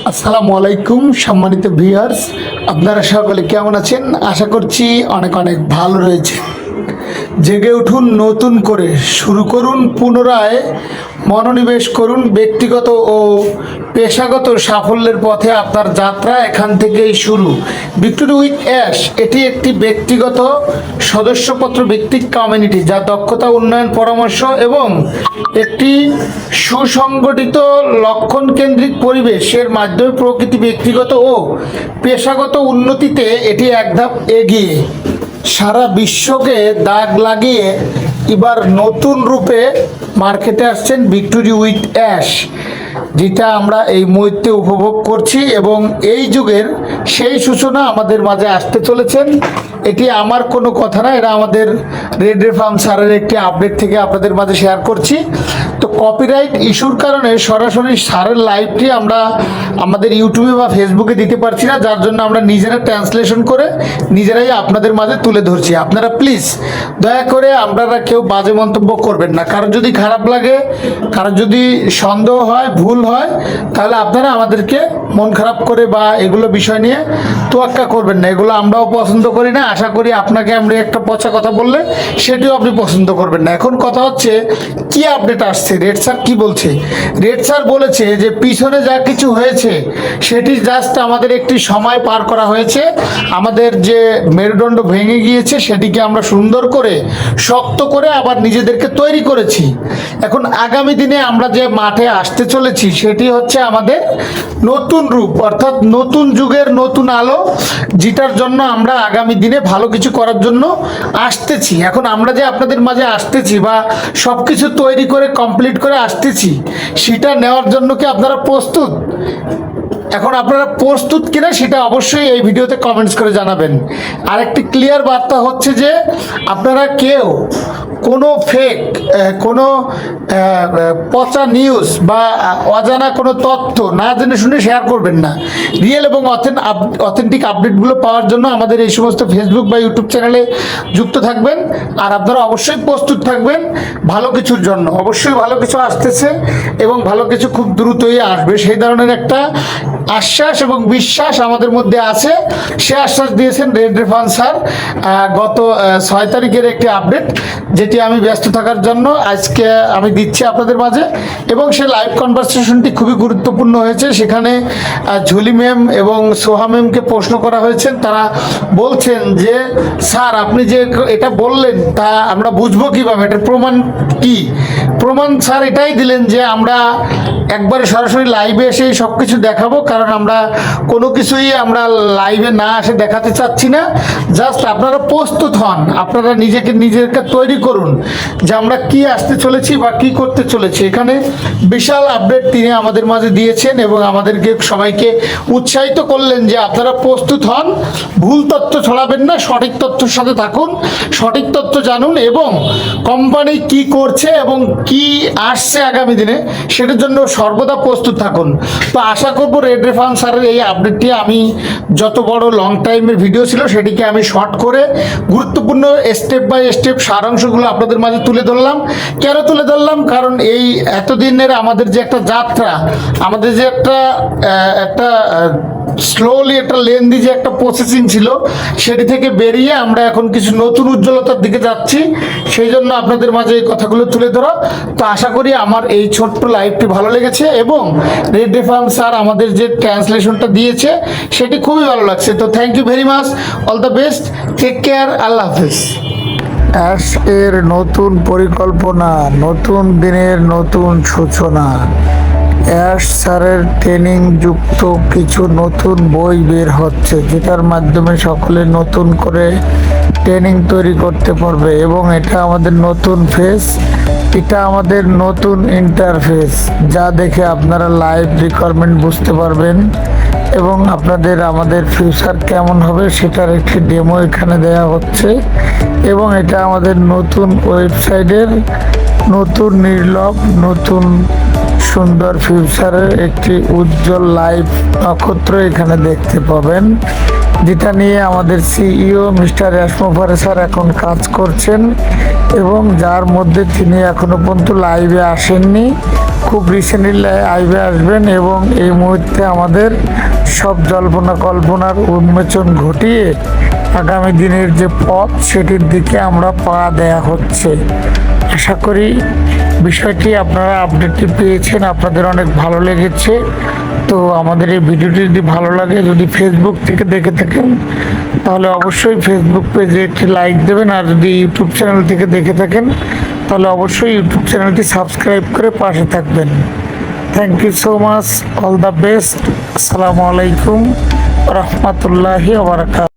আসসালামু আলাইকুম সম্মানিত ভিউয়ার্স, আপনারা সকলে কেমন আছেন? আশা করছি অনেক অনেক ভালো রয়েছে। জেগে উঠুন, নতুন করে শুরু করুন, পুনরায় মনোনিবেশ করুন। ব্যক্তিগত ও পেশাগত সাফল্যের পথে আপনার যাত্রা এখান থেকেই শুরু। ভিক্টোরি উইথ অ্যাশ এটি একটি ব্যক্তিগত সদস্যপত্র ভিত্তিক কমিউনিটি যা দক্ষতা উন্নয়ন পরামর্শ এবং একটি সুসংগঠিত লক্ষণ কেন্দ্রিক পরিবেশের মাধ্যমে প্রকৃতি ব্যক্তিগত ও পেশাগত উন্নতিতে এটি এক ধাপ এগিয়ে সারা বিশ্বকে দাগ লাগিয়ে এবার নতুন রূপে মার্কেটে আসছেন ভিক্টোরি উইথ অ্যাশ, যেটা আমরা এই মুহূর্তে উপভোগ করছি এবং এই যুগের সেই সূচনা আমাদের মাঝে আসতে চলেছেন। এটি আমার কোনো কথা না, এটা আমাদের রেড রে ফার্ম স্যারের একটি আপডেট থেকে আপনাদের মাঝে শেয়ার করছি। তো কপিরাইট ইস্যুর কারণে সরাসরি স্যারের লাইভটি আমরা আমাদের ইউটিউবে বা ফেসবুকে দিতে পারছি না, যার জন্য আমরা নিজেরা ট্রান্সলেশন করে নিজেরাই আপনাদের মাঝে তুলে ধরছি। আপনারা প্লিজ দয়া করে আপনারা কেউ বাজে মন্তব্য করবেন না। কারো যদি খারাপ লাগে, কারো যদি সন্দেহ হয়, ভুল হয়, তাহলে আপনারা আমাদেরকে মন খারাপ করে বা এগুলো বিষয় নিয়ে তোয়াক্কা করবেন না। এগুলো আমরাও পছন্দ করি না। আশা করি আপনাকে আমরা একটা পচা কথা বললে সেটিও আপনি পছন্দ করবেন না। এখন কথা হচ্ছে কি আপডেট আসছে, রেড স্যার কি বলছে? রেড স্যার বলেছে যে পিছনে যা কিছু হয়েছে সেটি জাস্ট আমাদের একটি সময় পার করা হয়েছে। আমাদের যে মেরুদণ্ড ভেঙে গিয়েছে সেটিকে আমরা সুন্দর করে শক্ত করে আবার নিজেদেরকে তৈরি করেছি। এখন আগামী দিনে আমরা যে মাঠে আসতে চলেছি সেটি হচ্ছে আমাদের নতুন রূপ, অর্থাৎ নতুন যুগের নতুন আলো, যেটার জন্য আমরা আগামী দিনে ভালো কিছু করার জন্য আসতেছি। এখন আমরা যে আপনাদের মাঝে আসতেছি বা সব কিছু তৈরি করে কমপ্লিট করে আসতেছি, সেটা নেওয়ার জন্য কি আপনারা প্রস্তুত? এখন আপনারা প্রস্তুত কিনা সেটা অবশ্যই এই ভিডিওতে কমেন্টস করে জানাবেন। আরেকটি ক্লিয়ার বার্তা হচ্ছে যে আপনারা কেউ কোনো ফেক, কোনো পচা নিউজ বা অজানা কোনো তথ্য না জেনে শুনে শেয়ার করবেন না। রিয়েল এবং অথেন্টিক আপডেটগুলো পাওয়ার জন্য আমাদের এই সমস্ত ফেসবুক বা ইউটিউব চ্যানেলে যুক্ত থাকবেন। আর আপনারা অবশ্যই প্রস্তুত থাকবেন ভালো কিছুর জন্য। অবশ্যই ভালো কিছু আসতেছে এবং ভালো কিছু খুব দ্রুতই আসবে, সেই ধরনের একটা আশ্বাস এবং বিশ্বাস আমাদের মধ্যে আছে। সে আশ্বাস দিয়েছেন রেড রে ফার্ম স্যার গত 6 তারিখের একটি আপডেট, যেটি আমি ব্যস্ত থাকার জন্য আজকে আমি দিচ্ছি আপনাদের মাঝে। এবং সে লাইভ কনভারসেশনটি খুবই গুরুত্বপূর্ণ হয়েছে। সেখানে ঝুলি ম্যাম এবং সোহা ম্যামকে প্রশ্ন করা হয়েছেন। তারা বলছেন যে স্যার আপনি যে এটা বললেন তা আমরা বুঝবো কীভাবে, এটার প্রমাণ কি? প্রমাণ স্যার এটাই দিলেন যে আমরা একবারে সরাসরি লাইভে এসে সব কিছু দেখাবো, কারণ আমরা কোনো কিছুই আমরা লাইভে না এসে দেখাতে চাচ্ছি না। জাস্ট আপনারা প্রস্তুত হন, আপনারা নিজেকে তৈরি করুন যে আমরা কি আসতে চলেছি বা কি করতে চলেছি। এখানে বিশাল আপডেট তিনি আমাদের মাঝে দিয়েছেন এবং আমাদেরকে সবাইকে উৎসাহিত করলেন যে আপনারা প্রস্তুত হন, ভুল তথ্য ছড়াবেন না, সঠিক তথ্যের সাথে থাকুন, সঠিক তথ্য জানুন এবং কোম্পানি কি করছে এবং কি আসছে আগামী দিনে সেটার জন্য সর্বদা প্রস্তুত থাকুন। তো আশা করবো রেড রে ফার্ম স্যারের এই আপডেটটি, আমি যত বড় লং টাইমের ভিডিও ছিল সেটিকে আমি শর্ট করে গুরুত্বপূর্ণ স্টেপ বাই স্টেপ সারাংশগুলো আপনাদের মাঝে তুলে ধরলাম। কেন তুলে ধরলাম? কারণ এই এতদিনের আমাদের যে একটা যাত্রা, আমাদের যে একটা স্লোলি একটা লেন্দি যে একটা প্রসেসিং ছিল, সেটি থেকে বেরিয়ে আমরা এখন কিছু নতুন উজ্জ্বলতার দিকে যাচ্ছি। সেই জন্য আপনাদের মাঝে এই কথাগুলো তুলে ধরা। তো আশা করি আমার এই ছোট্ট লাইভটি ভালো লেগেছে এবং রেড রে ফার্ম স্যার আমাদের যে ট্রান্সলেশনটা দিয়েছে সেটি খুবই ভালো লাগছে। তো thank you very much, all the best, take care, আল্লাহ হাফিজ। অ্যাশ এর নতুন পরিকল্পনা, নতুন দিনের নতুন সূচনা। অ্যাশ স্যারের ট্রেনিং যুক্ত কিছু নতুন বই বের হচ্ছে, যেটার মাধ্যমে সকলে নতুন করে ট্রেনিং তৈরি করতে পারবে এবং এটা আমাদের নতুন ফেস, এটা আমাদের নতুন ইন্টারফেস, যা দেখে আপনারা লাইভ রিকোয়ারমেন্ট বুঝতে পারবেন এবং আপনাদের আমাদের ফিউচার কেমন হবে সেটার একটি ডেমো এখানে দেওয়া হচ্ছে। এবং এটা আমাদের নতুন ওয়েবসাইটের নতুন নির্লভ, নতুন সুন্দর ফিউচারের একটি উজ্জ্বল লাইভ নক্ষত্র এখানে দেখতে পাবেন, যেটা নিয়ে আমাদের সিইও মিস্টার রেশমা ফারে স্যার এখন কাজ করছেন এবং যার মধ্যে তিনি এখনো পর্যন্ত লাইভে আসেননি, খুব রিসেন্টলি লাইভে আসবেন এবং এই মুহূর্তে আমাদের সব জল্পনা কল্পনার উন্মোচন ঘটিয়ে আগামী দিনের যে পথ সেটির দিকে আমরা পা দেয়া হচ্ছে। আশা করি বিষয়টি আপনারা আপডেটটি পেয়েছেন, আপনাদের অনেক ভালো লেগেছে। তো আমাদের এই ভিডিওটি যদি ভালো লাগে, যদি ফেসবুক থেকে দেখে থাকেন তাহলে অবশ্যই ফেসবুক পেজে একটি লাইক দেবেন, আর যদি ইউটিউব চ্যানেল থেকে দেখে থাকেন তাহলে অবশ্যই ইউটিউব চ্যানেলটি সাবস্ক্রাইব করে পাশে থাকবেন। Thank you so much, all the best. আসসালামু আলাইকুম রহমতুল্লাহি ওয়া বারাকাতুহু।